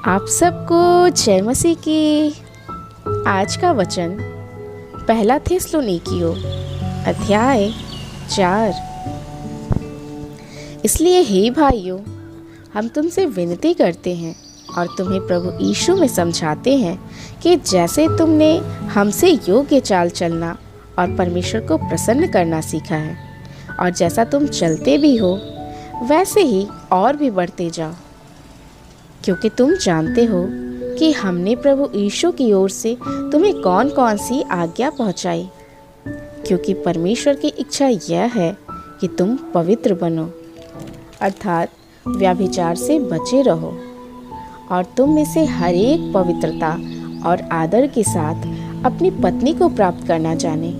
आप सबको जय मसीह की। आज का वचन पहला थिस्सलुनीकियों अध्याय 4। इसलिए हे भाइयों, हम तुमसे विनती करते हैं और तुम्हें प्रभु यीशु में समझाते हैं कि जैसे तुमने हमसे योग्य चाल चलना और परमेश्वर को प्रसन्न करना सीखा है और जैसा तुम चलते भी हो वैसे ही और भी बढ़ते जाओ, क्योंकि तुम जानते हो कि हमने प्रभु यीशु की ओर से तुम्हें कौन कौन सी आज्ञा पहुंचाई। क्योंकि परमेश्वर की इच्छा यह है कि तुम पवित्र बनो, अर्थात व्यभिचार से बचे रहो और तुम में से हर एक पवित्रता और आदर के साथ अपनी पत्नी को प्राप्त करना जाने।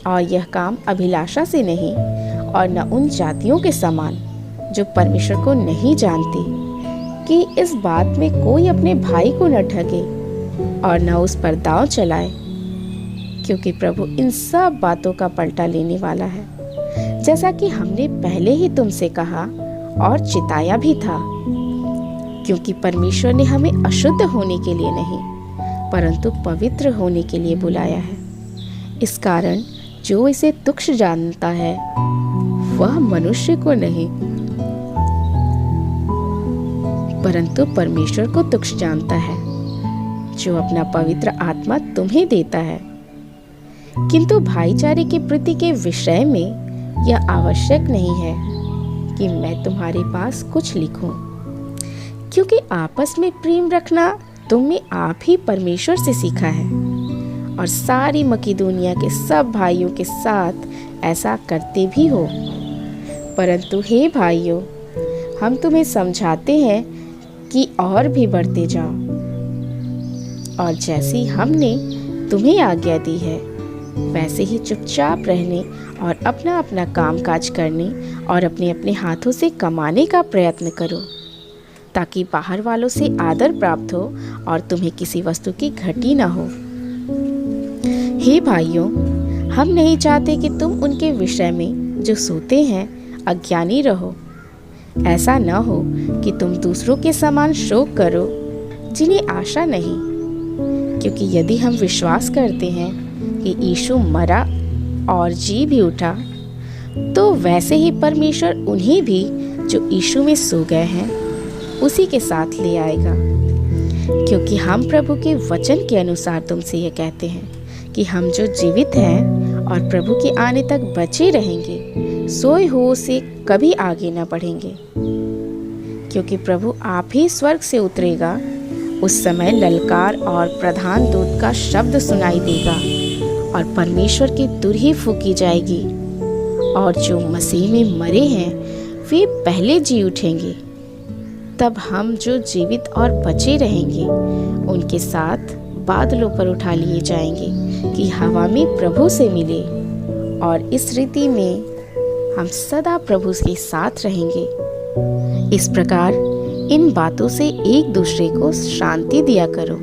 और यह काम अभिलाषा से नहीं और न उन जातियों के समान जो परमेश्वर को नहीं जानती, कि इस बात में कोई अपने भाई को न ठगे और न उस पर दांव चलाए, क्योंकि प्रभु इन सब बातों का पलटा लेने वाला है, जैसा कि हमने पहले ही तुमसे कहा और चिताया भी था। क्योंकि परमेश्वर ने हमें अशुद्ध होने के लिए नहीं परंतु पवित्र होने के लिए बुलाया है। इस कारण जो इसे तुच्छ जानता है वह मनुष्य को नहीं परंतु परमेश्वर को तुच्छ जानता है, जो अपना पवित्र आत्मा तुम्हें देता है। किंतु भाईचारे की प्रीति के विषय में यह आवश्यक नहीं है कि मैं तुम्हारे पास कुछ लिखूं, क्योंकि आपस में प्रेम रखना तुमने आप ही परमेश्वर से सीखा है और सारी मकिदुनिया के सब भाइयों के साथ ऐसा करते भी हो। परंतु हे भाइयों, हम तुम्हें समझाते हैं कि और भी बढ़ते जाओ और जैसी हमने तुम्हें आज्ञा दी है वैसे ही चुपचाप रहने और अपना अपना कामकाज करने और अपने अपने हाथों से कमाने का प्रयत्न करो, ताकि बाहर वालों से आदर प्राप्त हो और तुम्हें किसी वस्तु की घटी न हो। हे भाइयों, हम नहीं चाहते कि तुम उनके विषय में जो सोते हैं अज्ञानी रहो। ऐसा न हो कि तुम दूसरों के समान शोक करो जिन्हें आशा नहीं, क्योंकि यदि हम विश्वास करते हैं कि यीशु मरा और जी भी उठा, तो वैसे ही परमेश्वर उन्हें भी जो यीशु में सो गए हैं उसी के साथ ले आएगा। क्योंकि हम प्रभु के वचन के अनुसार तुमसे ये कहते हैं कि हम जो जीवित हैं और प्रभु के आने तक बचे रहेंगे सोए हुओं से कभी आगे न बढ़ेंगे। क्योंकि प्रभु आप ही स्वर्ग से उतरेगा, उस समय ललकार और प्रधान दूत का शब्द सुनाई देगा और परमेश्वर की तुरही फूंकी जाएगी और जो मसीह में मरे हैं वे पहले जी उठेंगे। तब हम जो जीवित और बचे रहेंगे उनके साथ बादलों पर उठा लिए जाएंगे कि हवा में प्रभु से मिले, और इस रीति में हम सदा प्रभु के साथ रहेंगे। इस प्रकार इन बातों से एक दूसरे को शांति दिया करो।